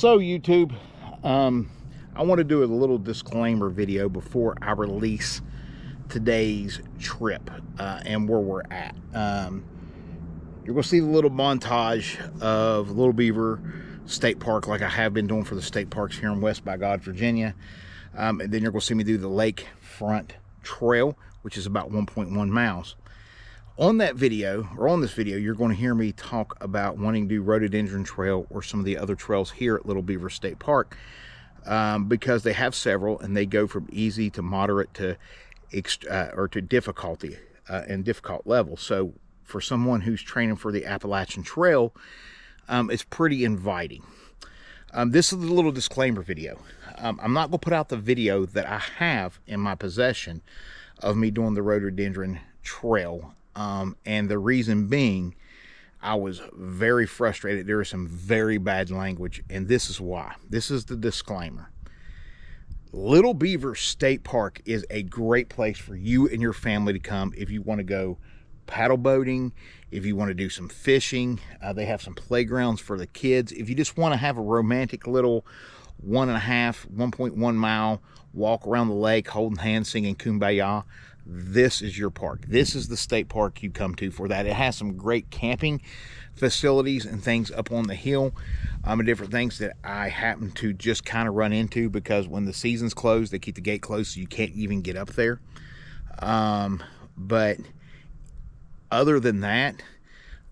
So YouTube, I want to do a little disclaimer video before I release today's trip and where we're at. You're going to see the little montage of Little Beaver State Park like I have been doing for the state parks here in West by God, Virginia. And then you're going to see me do the Lakefront Trail, which is about 1.1 miles. On that video, or on this video, you're going to hear me talk about wanting to do Rhododendron Trail or some of the other trails here at Little Beaver State Park, because they have several and they go from easy to moderate to difficulty and difficult level. So for someone who's training for the Appalachian Trail, it's pretty inviting. This is a little disclaimer video. I'm not going to put out the video that I have in my possession of me doing the Rhododendron Trail. And the reason being, I was very frustrated. There is some very bad language, and this is why. This is the disclaimer. Little Beaver State Park is a great place for you and your family to come if you want to go paddle boating, if you want to do some fishing. They have some playgrounds for the kids. If you just want to have a romantic little 1.1 mile walk around the lake, holding hands, singing Kumbaya, this is your park. This is the state park you come to for that. It has some great camping facilities and things up on the hill, and different things that I happen to just kind of run into because when the season's closed, they keep the gate closed so you can't even get up there. But other than that,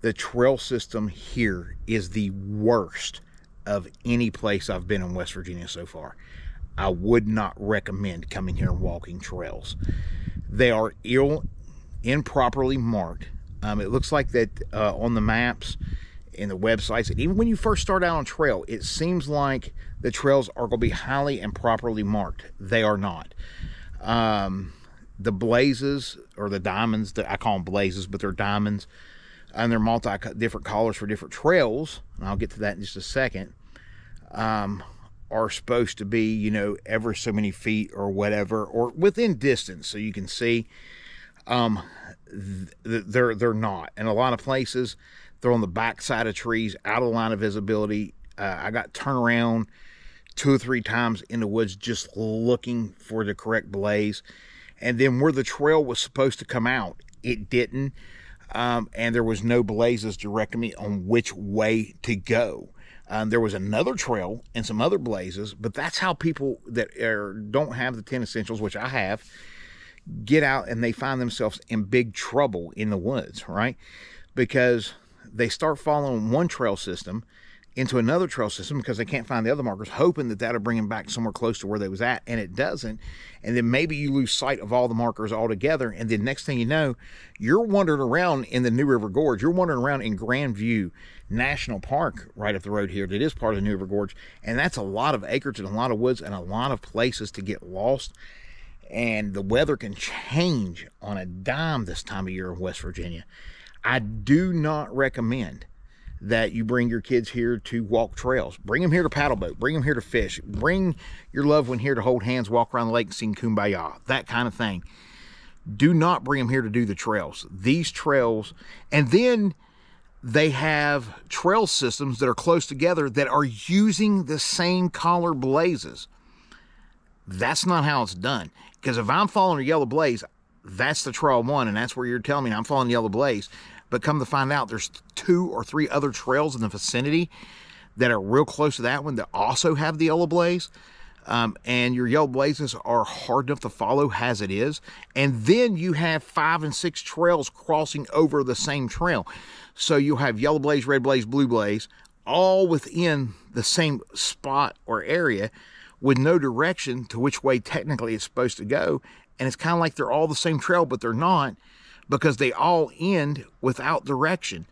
the trail system here is the worst of any place I've been in West Virginia so far. I would not recommend coming here and walking trails. They are improperly marked. It looks like that on the maps and the websites, and even when you first start out on trail, it seems like the trails are going to be highly and properly marked. They are not. The blazes, or the diamonds, that I call them blazes, but they're diamonds, and they're different colors for different trails, and I'll get to that in just a second, are supposed to be, you know, ever so many feet or whatever, or within distance so you can see. They're not. In a lot of places, they're on the back side of trees, out of the line of visibility. I got turned around 2 or 3 times in the woods just looking for the correct blaze. And then where the trail was supposed to come out, it didn't. And there was no blazes directing me on which way to go. There was another trail and some other blazes, but that's how people that don't have the 10 essentials, which I have, get out and they find themselves in big trouble in the woods, right? Because they start following one trail system into another trail system because they can't find the other markers, hoping that that'll bring them back somewhere close to where they was at, and it doesn't. And then maybe you lose sight of all the markers altogether, and then next thing you know, you're wandering around in the New River Gorge. You're wandering around in Grandview National Park right up the road here that is part of the New River Gorge, and that's a lot of acreage and a lot of woods and a lot of places to get lost. And the weather can change on a dime this time of year in West Virginia. I do not recommend that you bring your kids here to walk trails. Bring them here to paddle boat. Bring them here to fish. Bring your loved one here to hold hands, walk around the lake and sing Kumbaya, that kind of thing. Do not bring them here to do the trails. These trails, and then they have trail systems that are close together that are using the same color blazes. That's not how it's done. Because if I'm following a yellow blaze, that's the trail one, and that's where you're telling me I'm following the yellow blaze. But come to find out, there's 2 or 3 other trails in the vicinity that are real close to that one that also have the yellow blaze. And your yellow blazes are hard enough to follow as it is. And then you have 5 and 6 trails crossing over the same trail. So you'll have yellow blaze, red blaze, blue blaze, all within the same spot or area with no direction to which way technically it's supposed to go. And it's kind of like they're all the same trail, but they're not, because they all end without direction.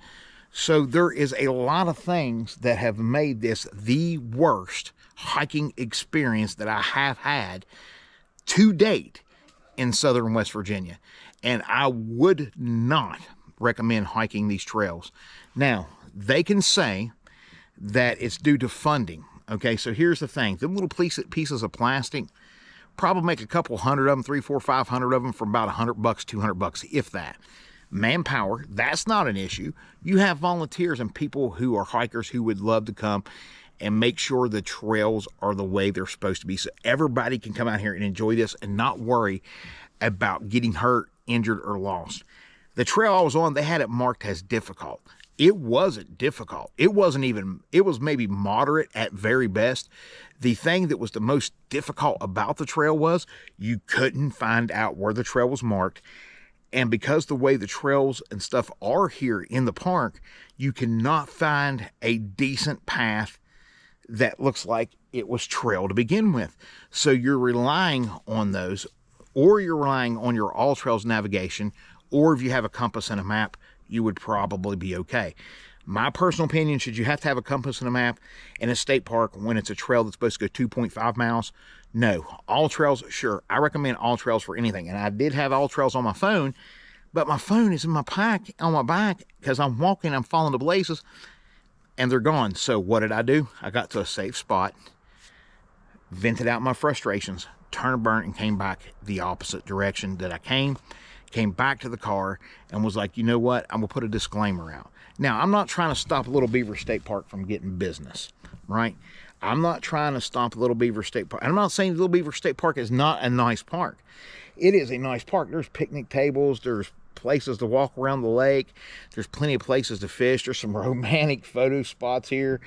So there is a lot of things that have made this the worst hiking experience that I have had to date in southern West Virginia. And I would not recommend hiking these trails. Now, they can say that it's due to funding. Okay, so here's the thing. Them little pieces of plastic, probably make a couple hundred of them, 300, 400, 500 of them for about $100, $200, if that. Manpower, that's not an issue. You have volunteers and people who are hikers who would love to come and make sure the trails are the way they're supposed to be, so everybody can come out here and enjoy this and not worry about getting hurt, injured, or lost. The trail I was on, they had it marked as difficult. It wasn't difficult. It wasn't even, it was maybe moderate at very best. The thing that was the most difficult about the trail was you couldn't find out where the trail was marked. And because the way the trails and stuff are here in the park, you cannot find a decent path that looks like it was trail to begin with. So you're relying on those, or you're relying on your All Trails navigation, or if you have a compass and a map, you would probably be okay. My personal opinion, should you have to have a compass and a map in a state park when it's a trail that's supposed to go 2.5 miles? No. All Trails, sure. I recommend All Trails for anything. And I did have All Trails on my phone, but my phone is in my pack on my back because I'm walking, I'm falling to blazes, and they're gone. So what did I do? I got to a safe spot, vented out my frustrations, turned burnt, and came back the opposite direction that I came back to the car and was like, you know what? I'm gonna put a disclaimer out. Now, I'm not trying to stop Little Beaver State Park from getting business, right? I'm not trying to stop Little Beaver State Park. I'm not saying Little Beaver State Park is not a nice park. It is a nice park. There's picnic tables, there's places to walk around the lake, there's plenty of places to fish, there's some romantic photo spots here.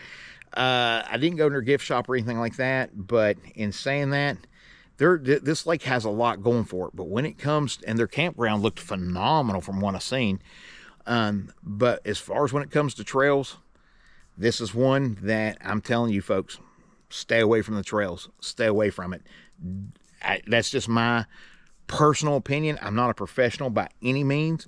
I didn't go to their gift shop or anything like that, but in saying that, this lake has a lot going for it. But when it comes, and their campground looked phenomenal from what I've seen, but as far as when it comes to trails, this is one that I'm telling you folks, stay away from the trails, stay away from it. That's just my personal opinion. I'm not a professional by any means.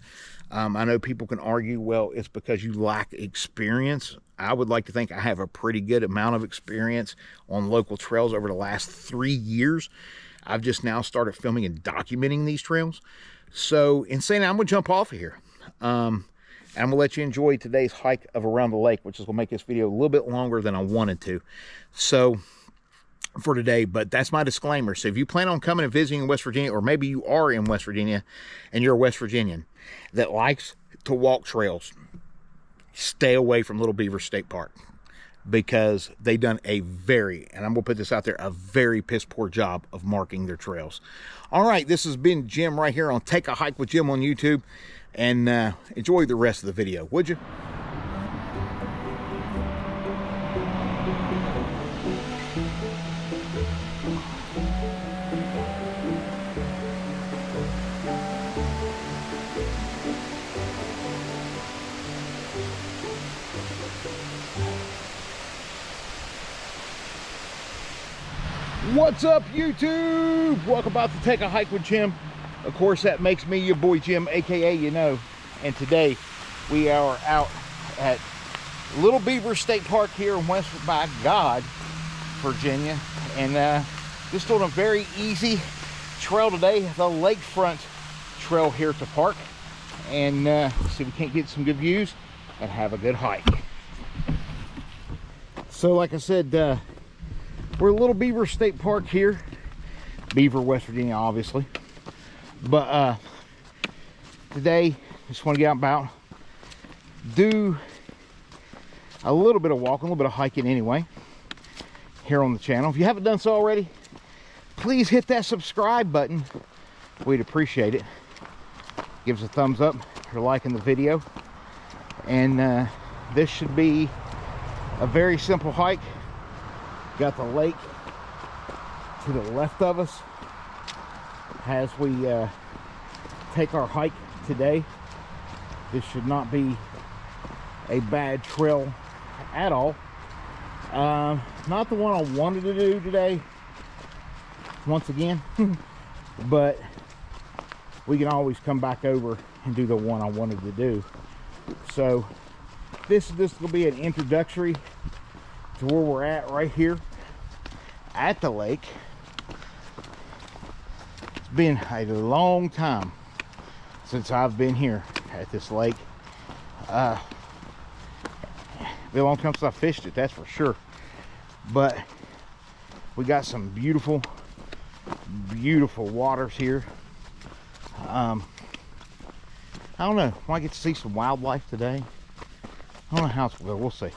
I know people can argue, well, it's because you lack experience. I would like to think I have a pretty good amount of experience on local trails over the last 3 years. I've just now started filming and documenting these trails. So in saying that, I'm gonna jump off of here. And I'm gonna let you enjoy today's hike of around the lake, which is gonna make this video a little bit longer than I wanted to. So for today, but that's my disclaimer. So if you plan on coming and visiting West Virginia, or maybe you are in West Virginia and you're a West Virginian that likes to walk trails, stay away from Little Beaver State Park, because they done a very, and I'm gonna put this out there, a very piss poor job of marking their trails. All right, this has been Jim right here on Take a Hike with Jim on YouTube, and enjoy the rest of the video, would you? What's up, YouTube? Welcome back to Take a Hike with Jim. Of course, that makes me your boy Jim, aka YaKnow. And today we are out at Little Beaver State Park here in West, by God, Virginia, and just on a very easy trail today, the lakefront trail here at the park. And see if we can't get some good views and have a good hike. So, like I said, we're at Little Beaver State Park here, Beaver, West Virginia, obviously. But today, just want to get out and about, do a little bit of walking, a little bit of hiking anyway, here on the channel. If you haven't done so already, please hit that subscribe button. We'd appreciate it. Give us a thumbs up if you're liking the video. And this should be a very simple hike. Got the lake to the left of us as we take our hike today. This should not be a bad trail at all. Not the one I wanted to do today, once again, but we can always come back over and do the one I wanted to do. So this will be an introductory to where we're at right here at the lake. It's been a long time since I've been here at this lake. Been a long time since I fished it, that's for sure. But we got some beautiful waters here. I don't know, might get to see some wildlife today. I don't know how it's going, we'll see.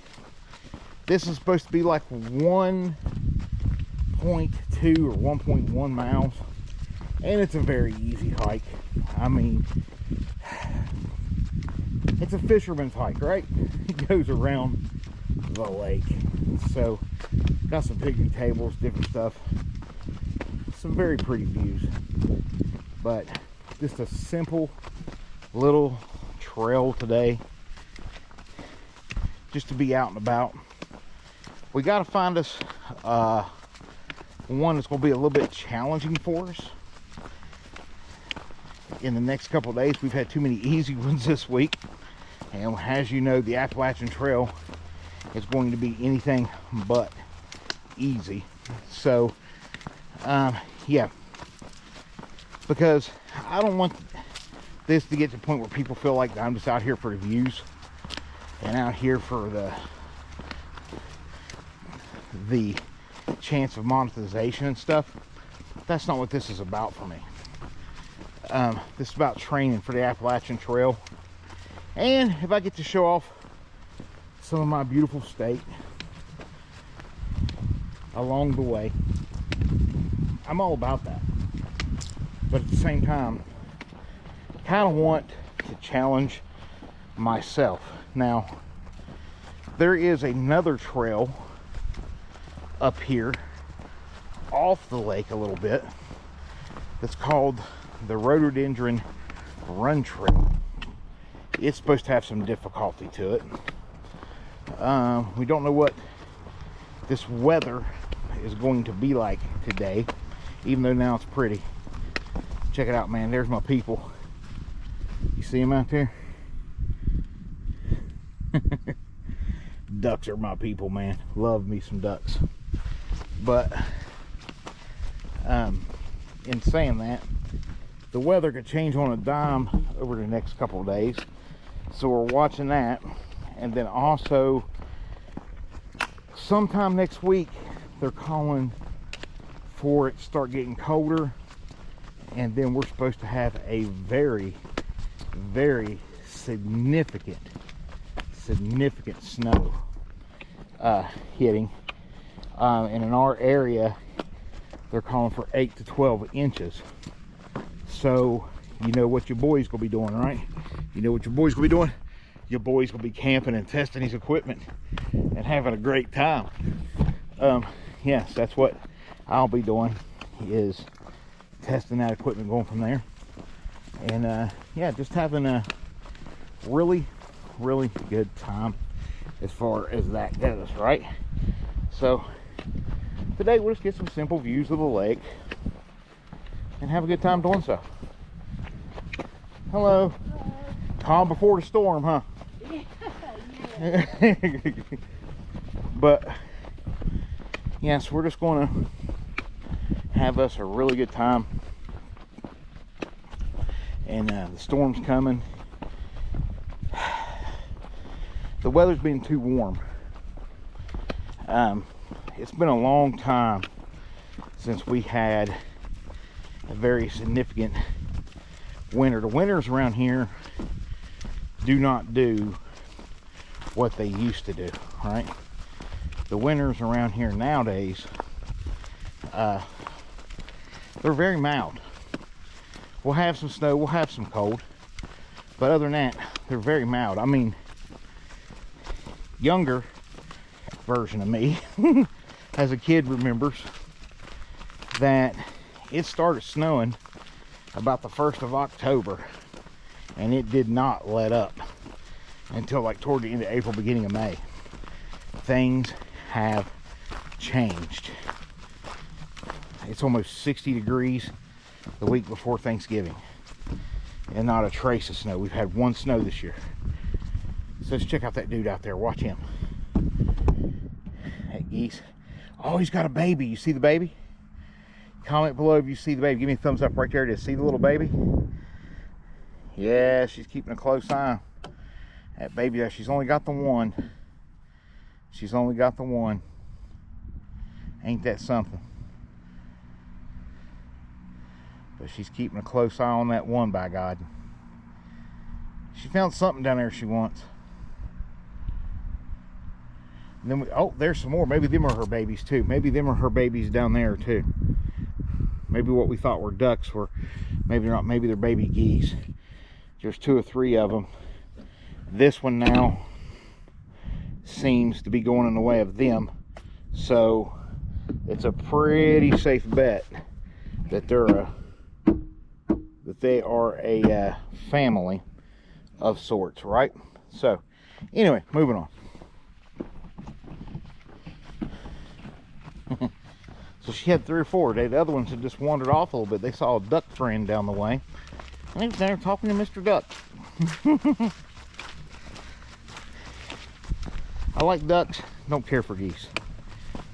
This is supposed to be like 1.2 or 1.1 miles, and it's a very easy hike. I mean, it's a fisherman's hike, right? It goes around the lake. So got some picnic tables, different stuff, some very pretty views, but just a simple little trail today, just to be out and about. We got to find us one that's going to be a little bit challenging for us in the next couple of days. We've had too many easy ones this week, and as you know, the Appalachian Trail is going to be anything but easy. So yeah, because I don't want this to get to the point where people feel like I'm just out here for the views and out here for the chance of monetization and stuff. That's not what this is about for me. This is about training for the Appalachian Trail, and if I get to show off some of my beautiful state along the way, I'm all about that. But at the same time, I kind of want to challenge myself. Now, there is another trail up here off the lake a little bit that's called the Rhododendron Run Trail. It's supposed to have some difficulty to it. We don't know what this weather is going to be like today, even though now it's pretty. Check it out, man. There's my people. You see them out there? Ducks are my people, man. Love me some ducks. But in saying that, the weather could change on a dime over the next couple of days, so we're watching that. And then also sometime next week they're calling for it to start getting colder, and then we're supposed to have a very, very significant snow hitting, and in our area they're calling for 8 to 12 inches. So you know what your boy's gonna be doing, right? You know what your boy's gonna be doing? Your boy's gonna be camping and testing his equipment and having a great time. Yes, that's what I'll be doing, is testing that equipment, going from there. And yeah, just having a really good time as far as that goes, right? So today we'll just get some simple views of the lake and have a good time doing so. Hello. Calm before the storm, huh? Yeah. But yes, we're just going to have us a really good time, and the storm's coming. The weather's been too warm. It's been a long time since we had a very significant winter. The winters around here do not do what they used to do, right? The winters around here nowadays, they're very mild. We'll have some snow, we'll have some cold, but other than that, they're very mild. I mean, younger version of me as a kid remembers that it started snowing about the 1st of October, and it did not let up until like toward the end of April, beginning of May. Things have changed. It's almost 60 degrees the week before Thanksgiving, and not a trace of snow. We've had one snow this year. So let's check out that dude out there. Watch him. That geese. Oh, he's got a baby. You see the baby? Comment below if you see the baby. Give me a thumbs up right there. To see the little baby? Yeah, she's keeping a close eye. That baby there, she's only got the one. She's only got the one. Ain't that something? But she's keeping a close eye on that one, by God. She found something down there she wants. And then oh, there's some more. Maybe them are her babies too. Maybe them are her babies down there too. Maybe what we thought were ducks were, maybe they're not. Maybe they're baby geese. There's 2 or 3 of them. This one now seems to be going in the way of them, so it's a pretty safe bet that they are a family of sorts, right? So anyway, moving on. So she had 3 or 4 today. The other ones had just wandered off a little bit. They saw a duck friend down the way, and he was there talking to Mr. Duck. I like ducks, don't care for geese.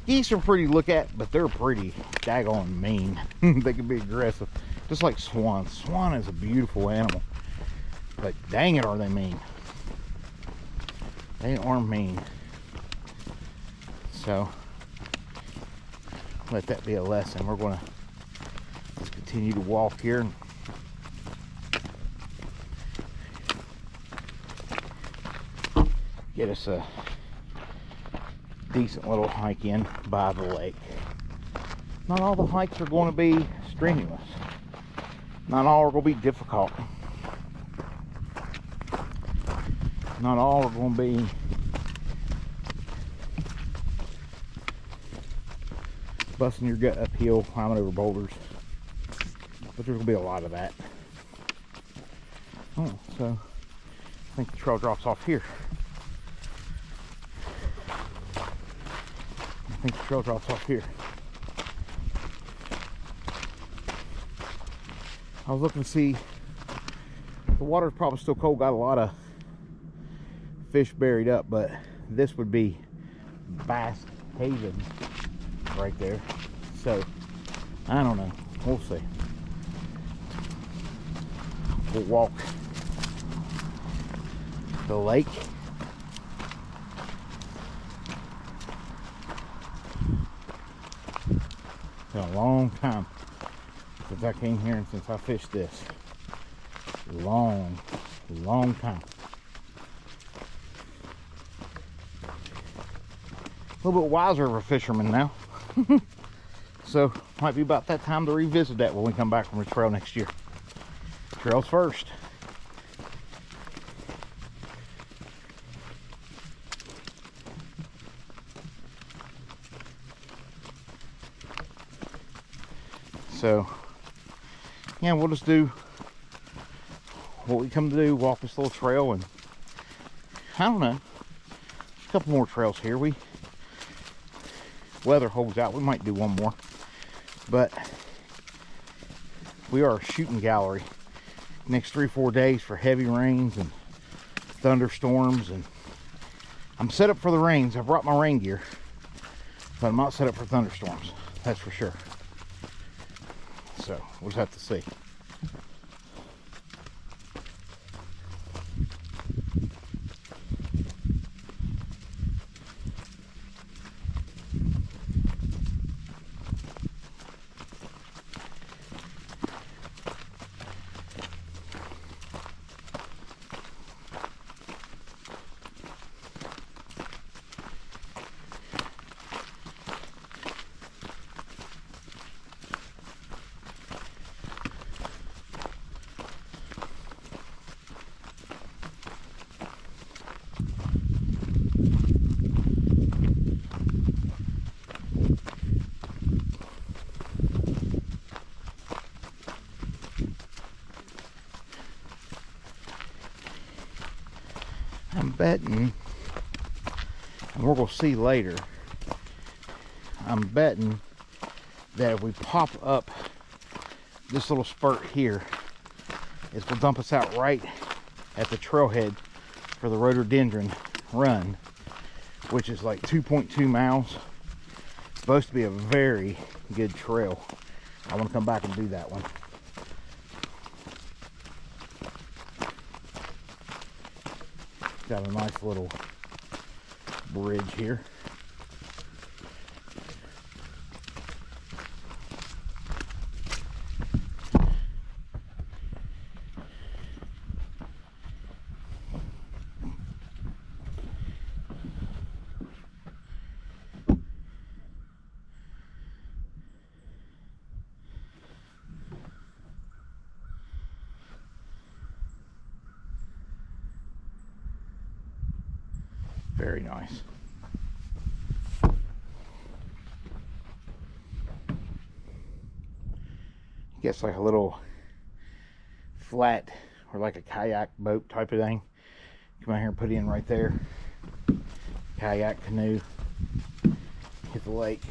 Geese are pretty to look at, but they're pretty daggone mean. They can be aggressive, just like swans. Swan is a beautiful animal, but dang it, are they mean. They are mean. So let that be a lesson. We're going to just continue to walk here and get us a decent little hike in by the lake. Not all the hikes are going to be strenuous. Not all are going to be difficult. Not all are going to be busting your gut uphill, climbing over boulders. But there's going to be a lot of that. Oh, so I think the trail drops off here. I think the trail drops off here. I was looking to see, the water's probably still cold, got a lot of fish buried up, but this would be Bass Haven right there. So I don't know, we'll see. We'll walk the lake. It's been a long time since I came here and since I fished this. Long time. A little bit wiser of a fisherman now. So might be about that time to revisit that when we come back from the trail next year. Trails first. So yeah, we'll just do what we come to do, walk this little trail, and I don't know, a couple more trails here. Weather holds out, we might do one more, but we are a shooting gallery next 3 or 4 days for heavy rains and thunderstorms, and I'm set up for the rains. I brought my rain gear, but I'm not set up for thunderstorms, that's for sure. So we'll just have to see. I'm betting, and we're going to see later, I'm betting that if we pop up this little spurt here, it's going to dump us out right at the trailhead for the rhododendron run, which is like 2.2 miles. Supposed to be a very good trail. I want to come back and do that one. Got a nice little bridge here. Very nice. Gets like a little flat or like a kayak boat type of thing. Come out here and put in right there. Kayak, canoe, hit the lake.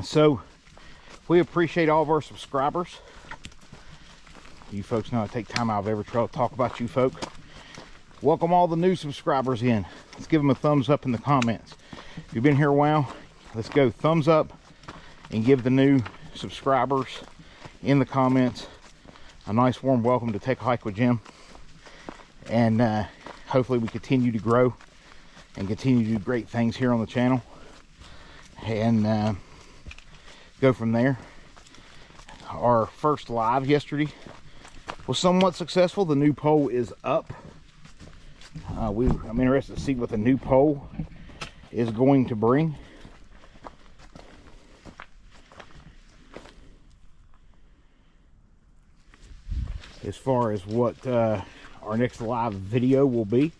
So we appreciate all of our subscribers. You folks know I take time out of every trail to talk about you folk. Welcome all the new subscribers in. Let's give them a thumbs up in the comments. If you've been here a while, let's go thumbs up and give the new subscribers in the comments a nice warm welcome to Take a Hike with Jim. And hopefully we continue to grow and continue to do great things here on the channel. And go from there. Our first live yesterday was somewhat successful. The new pole is up. I'm interested to see what the new pole is going to bring. As far as what our next live video will be.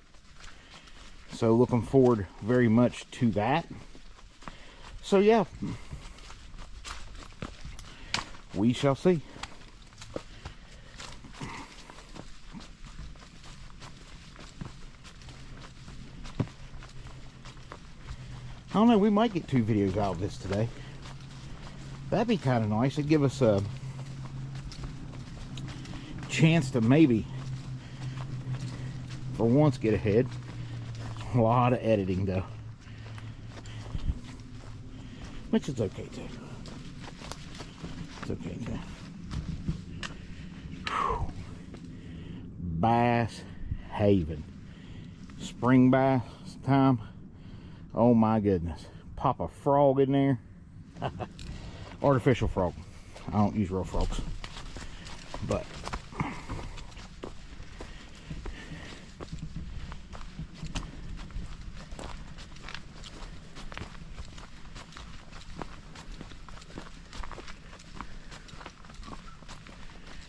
So looking forward very much to that. So yeah. We shall see. I don't know, we might get 2 videos out of this today. That'd be kind of nice. It'd give us a chance to maybe, for once, get ahead. A lot of editing though. Which is okay too. Okay, okay. Bass Haven. Spring bass time. Oh my goodness. Pop a frog in there. Artificial frog. I don't use real frogs. But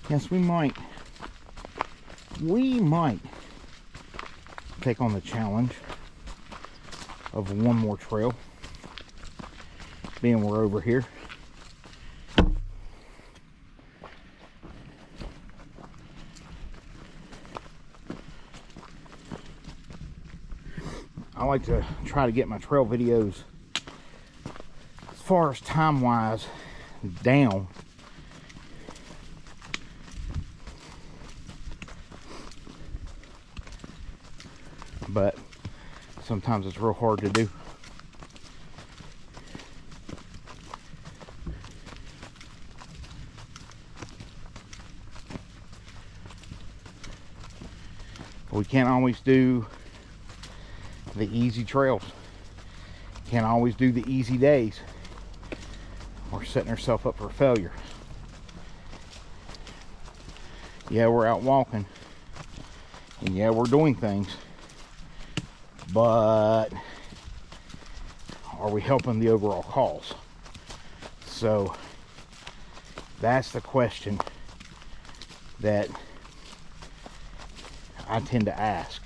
yes, we might take on the challenge of one more trail, being we're over here. I like to try to get my trail videos, as far as time wise, down. But sometimes it's real hard to do. We can't always do the easy trails. Can't always do the easy days. We're setting ourselves up for failure. Yeah, we're out walking. And yeah, we're doing things. But are we helping the overall cause? So that's the question that I tend to ask.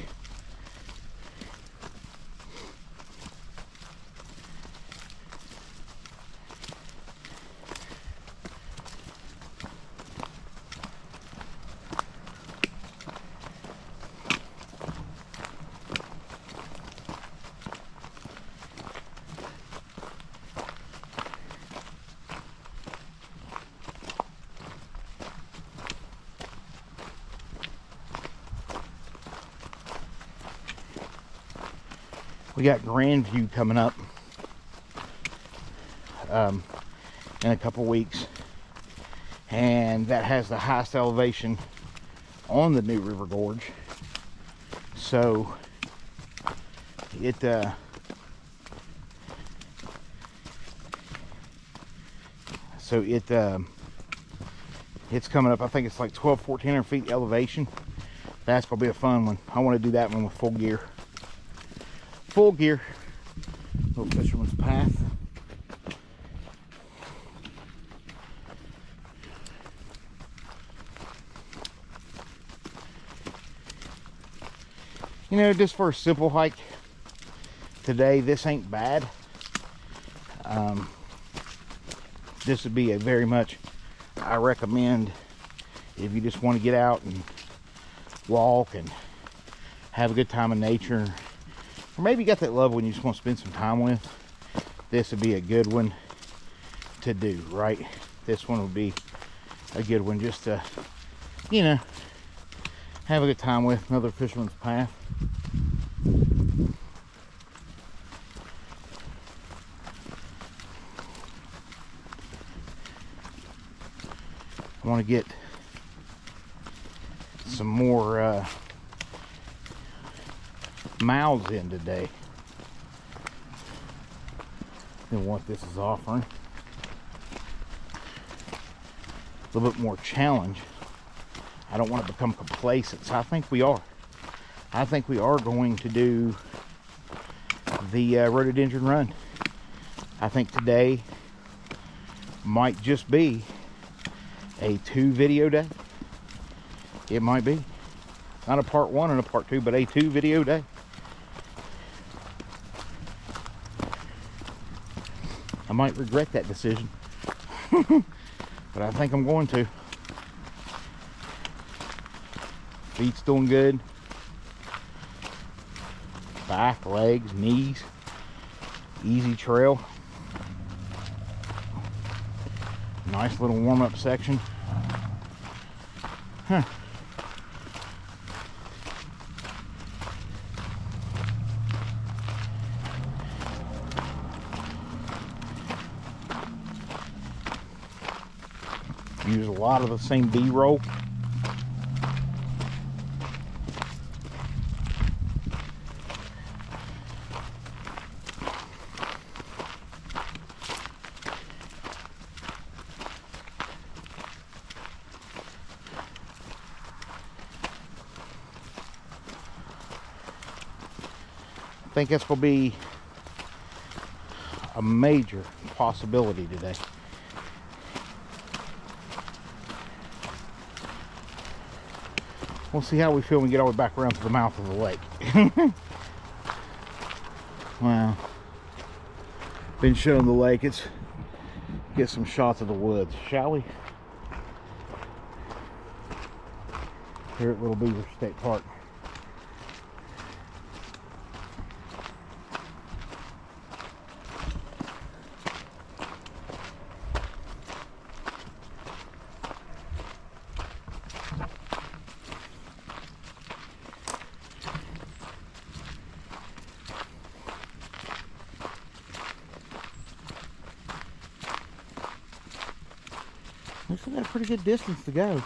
We got Grand View coming up in a couple weeks, and that has the highest elevation on the New River Gorge. So it So it's coming up. I think it's like 1,200–1,400 feet elevation. That's gonna be a fun one. I want to do that one with full gear. Full gear. Little fisherman's path. You know, just for a simple hike today, this ain't bad. This would be a very much, I recommend, if you just want to get out and walk and have a good time in nature, or maybe you got that loved one you just want to spend some time with, this would be a good one to do, right? This one would be a good one just to, you know, have a good time with. Another fisherman's path. I want to get some more mouths in today than what this is offering. A little bit more challenge. I don't want to become complacent, so I think we are. I think we are going to do the rhododendron run. I think today might just be a 2 video day. It might be. Not a part 1 and a part 2, but a 2 video day. I might regret that decision. But I think I'm going to. Feet's doing good. Back, legs, knees. Easy trail. Nice little warm-up section. Huh. Use a lot of the same B-roll. I think that's going to be a major possibility today. We'll see how we feel when we get all the way back around to the mouth of the lake. Wow. Been showing the lake. Let's get some shots of the woods, shall we? Here at Little Beaver State Park. We still got a pretty good distance to go.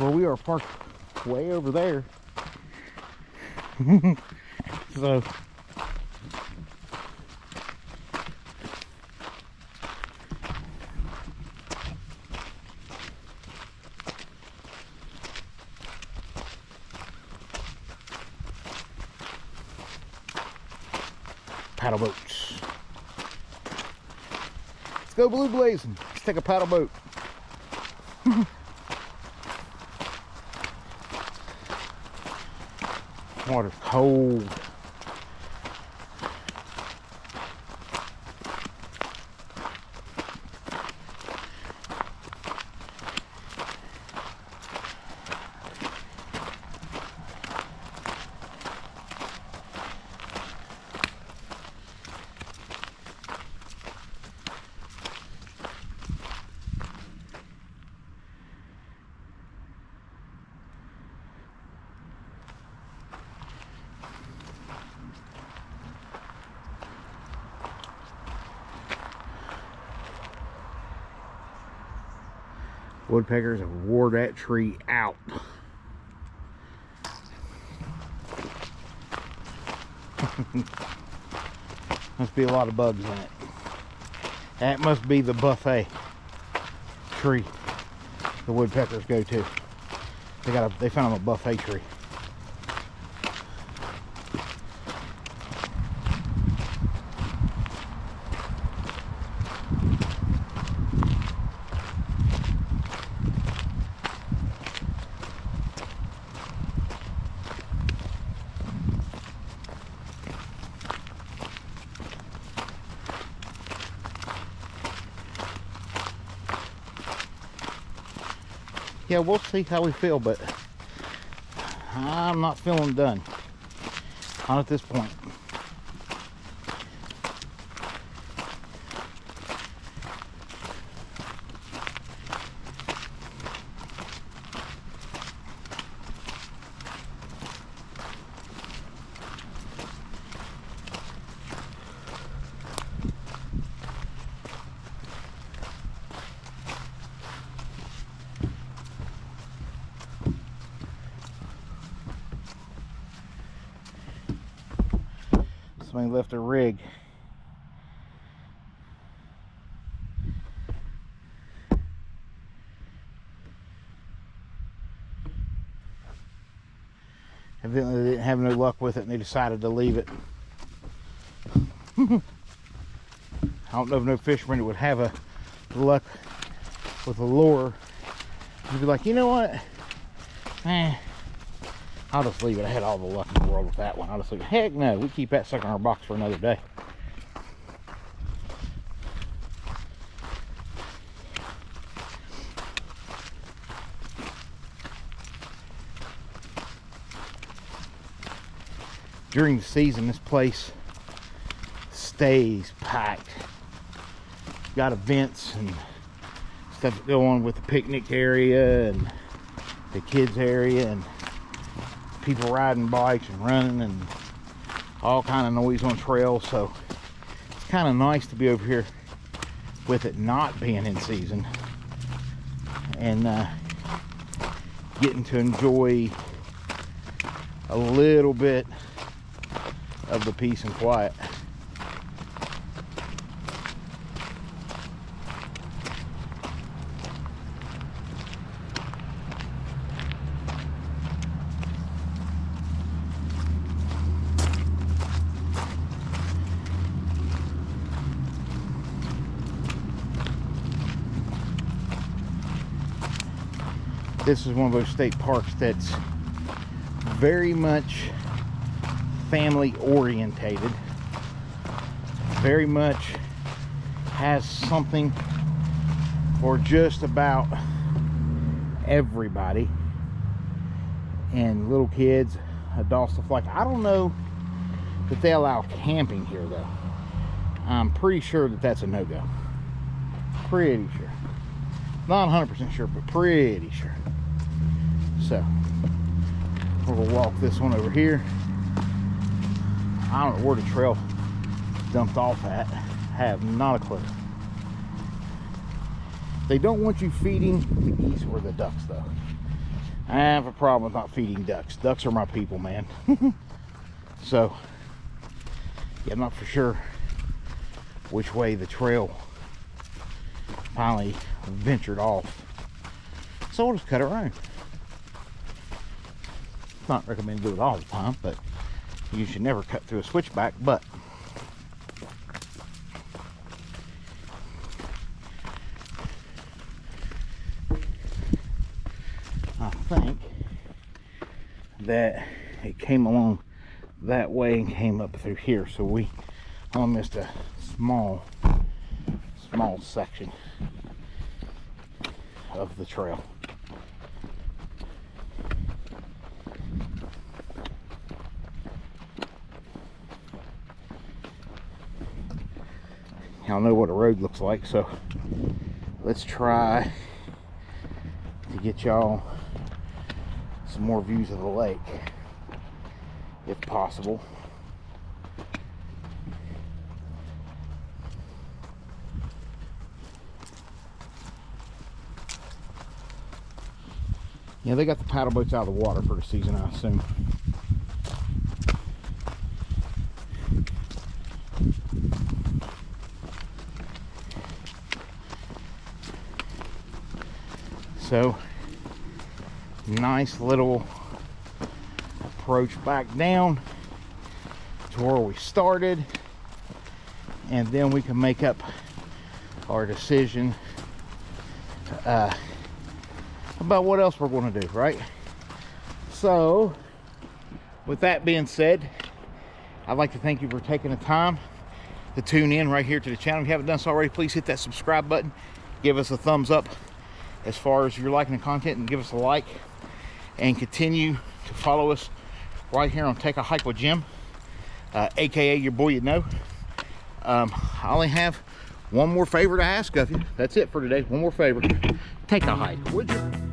Well, we are parked way over there. So paddle boats. Let's go blue blazing. Let's take a paddle boat. Water's cold. Woodpeckers have wore that tree out. Must be a lot of bugs in it. That must be the buffet tree the woodpeckers go to. They found them a buffet tree. Yeah, we'll see how we feel, but I'm not feeling done. Not at this point. Somebody left a rig. Evidently they didn't have no luck with it and they decided to leave it. I don't know if no fisherman would have a luck with a lure. You'd be like, you know what? I'll just leave it. I had all the luck in the world with that one. I'll just leave it. Heck no, we keep that sucker in our box for another day. During the season, this place stays packed. Got events and stuff that go on with the picnic area and the kids area and people riding bikes and running and all kind of noise on trails. So it's kind of nice to be over here with it not being in season and getting to enjoy a little bit of the peace and quiet. This is one of those state parks that's very much family orientated, very much has something for just about everybody, and little kids, adults, stuff like that. I don't know that they allow camping here though. I'm pretty sure that that's a no-go. Pretty sure. Not 100% sure, but pretty sure. So we're gonna walk this one over here. I don't know where the trail dumped off at. I have not a clue. They don't want you feeding the geese or the ducks though. I have a problem with not feeding ducks. Ducks are my people, man. So yeah, I'm not for sure which way the trail finally ventured off. So we'll just cut around. Not recommend to do it all the time, but you should never cut through a switchback. But I think that it came along that way and came up through here, so we only missed a small section of the trail. Y'all know what a road looks like, so let's try to get y'all some more views of the lake if possible. Yeah, they got the paddle boats out of the water for the season, I assume. So nice little approach back down to where we started, and then we can make up our decision about what else we're going to do, right? So with that being said, I'd like to thank you for taking the time to tune in right here to the channel. If you haven't done so already, please hit that subscribe button, give us a thumbs up as far as you're liking the content, and give us a like, and continue to follow us right here on Take a Hike with Jim, aka your boy YaKnow. I only have one more favor to ask of you. That's it for today. One more favor. Take a hike, would you?